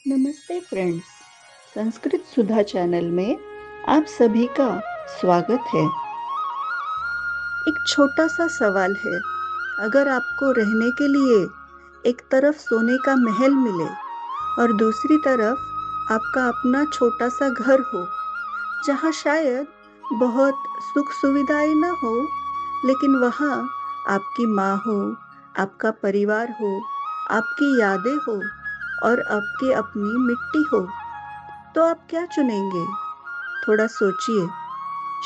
नमस्ते फ्रेंड्स। संस्कृत सुधा चैनल में आप सभी का स्वागत है। एक छोटा सा सवाल है। अगर आपको रहने के लिए एक तरफ सोने का महल मिले और दूसरी तरफ आपका अपना छोटा सा घर हो, जहाँ शायद बहुत सुख सुविधाएं ना हो, लेकिन वहाँ आपकी माँ हो, आपका परिवार हो, आपकी यादें हो और आपकी अपनी मिट्टी हो, तो आप क्या चुनेंगे? थोड़ा सोचिए।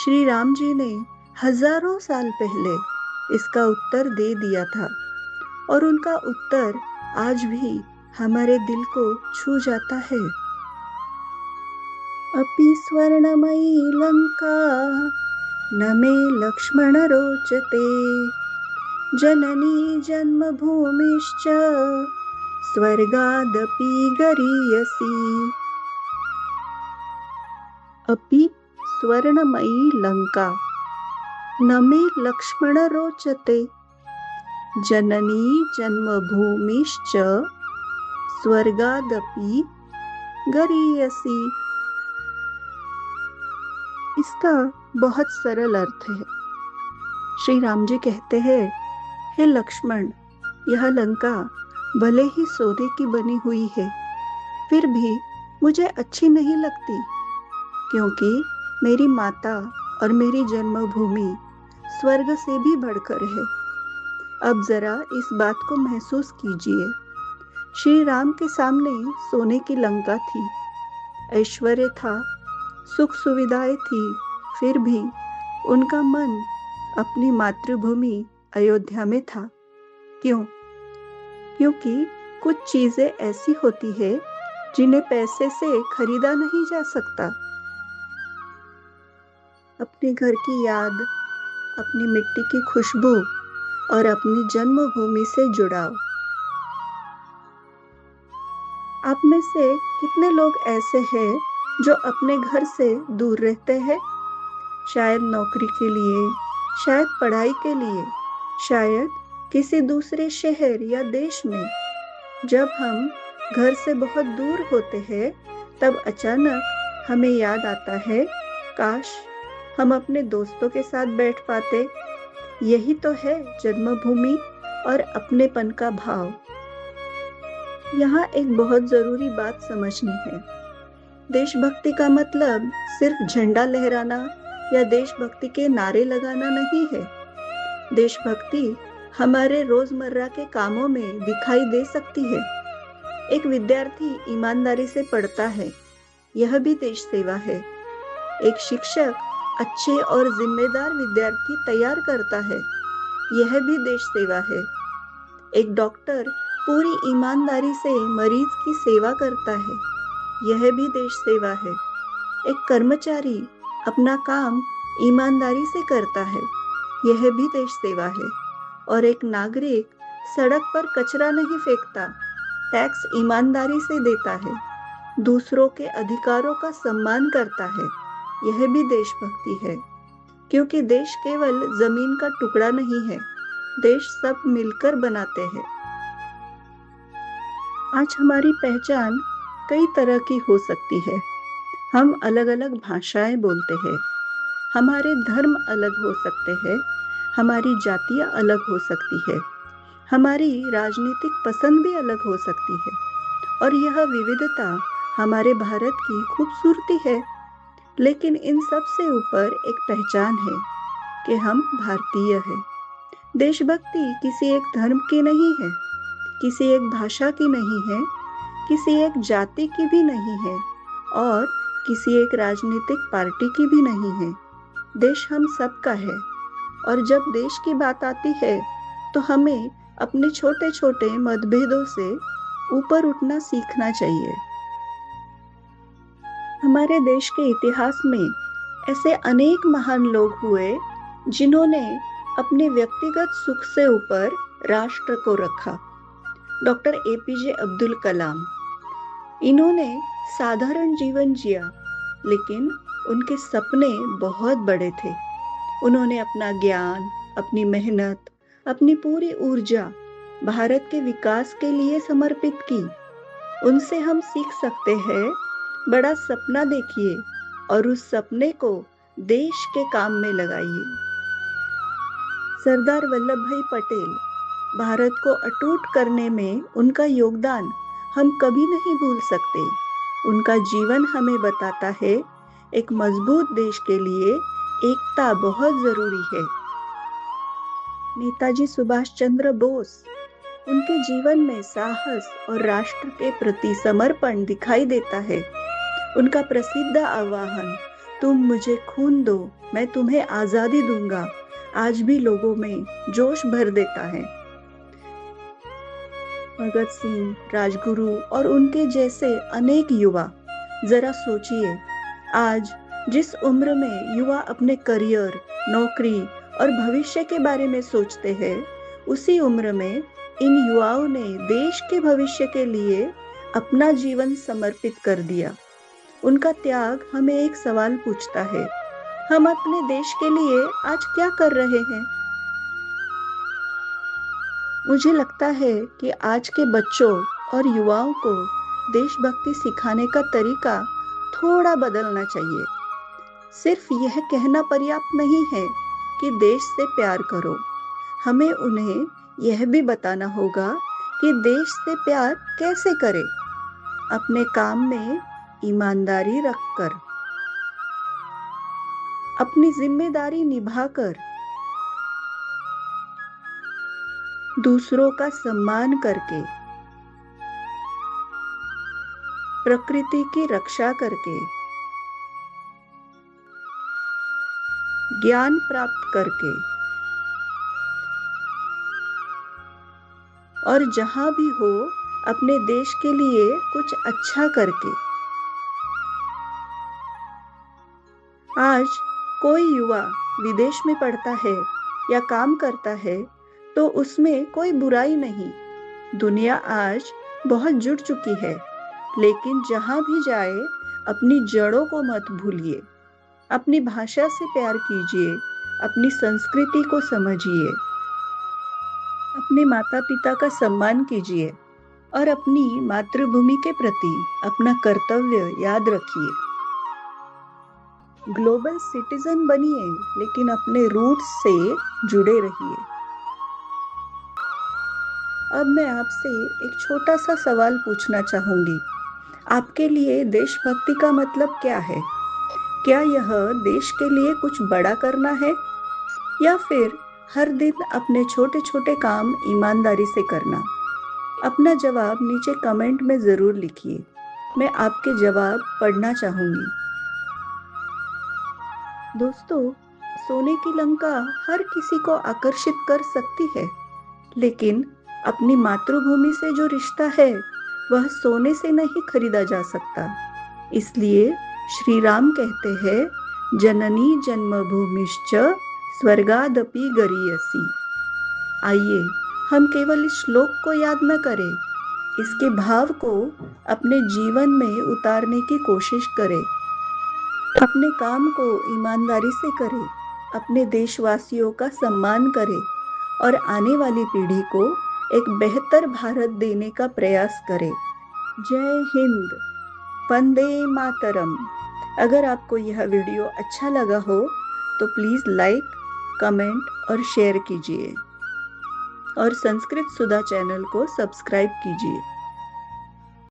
श्री राम जी ने हजारों साल पहले इसका उत्तर दे दिया था और उनका उत्तर आज भी हमारे दिल को छू जाता है। अपि स्वर्णमयी लंका न मे लक्ष्मण रोचते, जननी जन्मभूमिश्च स्वर्गादपि गरीयसी। अपि स्वर्णमयी लंका न मे लक्ष्मण रोचते, जननी जन्मभूमिश्च स्वर्गादपि गरीयसी। इसका बहुत सरल अर्थ है। श्री राम जी कहते हैं, हे लक्ष्मण, यह लंका भले ही सोने की बनी हुई है, फिर भी मुझे अच्छी नहीं लगती, क्योंकि मेरी माता और मेरी जन्मभूमि स्वर्ग से भी बढ़कर है। अब जरा इस बात को महसूस कीजिए। श्री राम के सामने सोने की लंका थी, ऐश्वर्य था, सुख सुविधाएं थी, फिर भी उनका मन अपनी मातृभूमि अयोध्या में था। क्यों? क्योंकि कुछ चीजें ऐसी होती है जिन्हें पैसे से खरीदा नहीं जा सकता। अपने घर की याद, अपनी मिट्टी की खुशबू और अपनी जन्मभूमि से जुड़ाव। आप में से कितने लोग ऐसे हैं जो अपने घर से दूर रहते हैं? शायद नौकरी के लिए, शायद पढ़ाई के लिए, शायद किसी दूसरे शहर या देश में। जब हम घर से बहुत दूर होते हैं, तब अचानक हमें याद आता है, काश हम अपने दोस्तों के साथ बैठ पाते। यही तो है जन्मभूमि और अपनेपन का भाव। यहाँ एक बहुत जरूरी बात समझनी है। देशभक्ति का मतलब सिर्फ झंडा लहराना या देशभक्ति के नारे लगाना नहीं है। देशभक्ति हमारे रोजमर्रा के कामों में दिखाई दे सकती है। एक विद्यार्थी ईमानदारी से पढ़ता है, यह भी देश सेवा है। एक शिक्षक अच्छे और जिम्मेदार विद्यार्थी तैयार करता है, यह भी देश सेवा है। एक डॉक्टर पूरी ईमानदारी से मरीज की सेवा करता है, यह भी देश सेवा है। एक कर्मचारी अपना काम ईमानदारी से करता है, यह भी देश सेवा है। और एक नागरिक सड़क पर कचरा नहीं फेंकता, टैक्स ईमानदारी से देता है, दूसरों के अधिकारों का सम्मान करता है, यह भी देशभक्ति है। क्योंकि देश केवल जमीन का टुकड़ा नहीं है, देश सब मिलकर बनाते हैं। आज हमारी पहचान कई तरह की हो सकती है। हम अलग अलग भाषाएं बोलते हैं, हमारे धर्म अलग हो सकते हैं, हमारी जातियां अलग हो सकती है, हमारी राजनीतिक पसंद भी अलग हो सकती है। और यह विविधता हमारे भारत की खूबसूरती है। लेकिन इन सब से ऊपर एक पहचान है कि हम भारतीय हैं। देशभक्ति किसी एक धर्म की नहीं है, किसी एक भाषा की नहीं है, किसी एक जाति की भी नहीं है और किसी एक राजनीतिक पार्टी की भी नहीं है। देश हम सबका है। और जब देश की बात आती है, तो हमें अपने छोटे छोटे मतभेदों से ऊपर उठना सीखना चाहिए। हमारे देश के इतिहास में ऐसे अनेक महान लोग हुए जिन्होंने अपने व्यक्तिगत सुख से ऊपर राष्ट्र को रखा। डॉक्टर एपीजे अब्दुल कलाम, इन्होंने साधारण जीवन जिया, लेकिन उनके सपने बहुत बड़े थे। उन्होंने अपना ज्ञान, अपनी मेहनत, अपनी पूरी ऊर्जा भारत के विकास के लिए समर्पित की। उनसे हम सीख सकते हैं, बड़ा सपना देखिए और उस सपने को देश के काम में लगाइए। सरदार वल्लभ भाई पटेल, भारत को अटूट करने में उनका योगदान हम कभी नहीं भूल सकते। उनका जीवन हमें बताता है, एक मजबूत देश के लिए एकता बहुत जरूरी है। नेताजी सुभाष चंद्र बोस, उनके जीवन में साहस और राष्ट्र के प्रति समर्पण दिखाई देता है। उनका प्रसिद्ध आह्वान, तुम मुझे खून दो, मैं तुम्हें आजादी दूंगा, आज भी लोगों में जोश भर देता है। भगत सिंह, राजगुरु और उनके जैसे अनेक युवा, जरा सोचिए, आज जिस उम्र में युवा अपने करियर, नौकरी और भविष्य के बारे में सोचते हैं, उसी उम्र में इन युवाओं ने देश के भविष्य के लिए अपना जीवन समर्पित कर दिया। उनका त्याग हमें एक सवाल पूछता है, हम अपने देश के लिए आज क्या कर रहे हैं? मुझे लगता है कि आज के बच्चों और युवाओं को देशभक्ति सिखाने का तरीका थोड़ा बदलना चाहिए। सिर्फ यह कहना पर्याप्त नहीं है कि देश से प्यार करो, हमें उन्हें यह भी बताना होगा कि देश से प्यार कैसे करें, अपने काम में ईमानदारी रखकर, अपनी जिम्मेदारी निभाकर, दूसरों का सम्मान करके, प्रकृति की रक्षा करके, ज्ञान प्राप्त करके और जहां भी हो अपने देश के लिए कुछ अच्छा करके। आज कोई युवा विदेश में पढ़ता है या काम करता है तो उसमें कोई बुराई नहीं। दुनिया आज बहुत जुड़ चुकी है, लेकिन जहां भी जाए अपनी जड़ों को मत भूलिए। अपनी भाषा से प्यार कीजिए, अपनी संस्कृति को समझिए, अपने माता पिता का सम्मान कीजिए और अपनी मातृभूमि के प्रति अपना कर्तव्य याद रखिए। ग्लोबल सिटीजन बनिए, लेकिन अपने रूट्स से जुड़े रहिए। अब मैं आपसे एक छोटा सा सवाल पूछना चाहूंगी। आपके लिए देशभक्ति का मतलब क्या है? क्या यह देश के लिए कुछ बड़ा करना है या फिर हर दिन अपने छोटे छोटे काम ईमानदारी से करना? अपना जवाब नीचे कमेंट में जरूर लिखिए, मैं आपके जवाब पढ़ना चाहूंगी। दोस्तों, सोने की लंका हर किसी को आकर्षित कर सकती है, लेकिन अपनी मातृभूमि से जो रिश्ता है वह सोने से नहीं खरीदा जा सकता। इसलिए श्री राम कहते हैं, जननी जन्मभूमिश्च स्वर्गादपि गरीयसी। आइए हम केवल इस श्लोक को याद न करें, इसके भाव को अपने जीवन में उतारने की कोशिश करें। अपने काम को ईमानदारी से करें, अपने देशवासियों का सम्मान करें और आने वाली पीढ़ी को एक बेहतर भारत देने का प्रयास करें। जय हिंद, वंदे मातरम। अगर आपको यह वीडियो अच्छा लगा हो तो प्लीज़ लाइक, कमेंट और शेयर कीजिए और संस्कृत सुधा चैनल को सब्सक्राइब कीजिए।